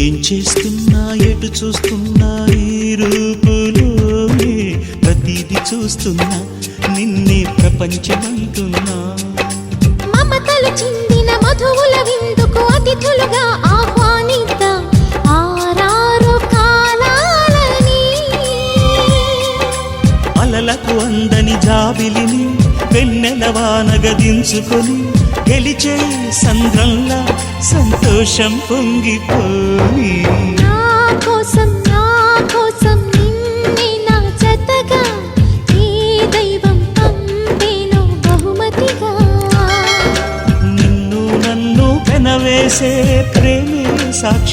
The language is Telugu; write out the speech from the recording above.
ఏం చేస్తున్నా ఎటు చూస్తున్నా ఈ రూపులోనే ప్రతిదీ చూస్తున్నా నిన్నే ప్రపంచమంటున్నా. మమతలు చిందిన మధువుల విందుకు అతిథులుగా ఆహ్వానిద్దాం ఆరారు కాలాలని. అలలకు అందని జాబిలిని వెన్నెలవానగ దించుకొని గెలిచే సంద్రంలా సంతోషం పొంగిపోయి. నా కోసం నిన్నే నా జతగా ఏ దైవం పంపేనో బహుమతిగా. నిన్ను నన్ను పెనవేసే ప్రేమే సాక్షి.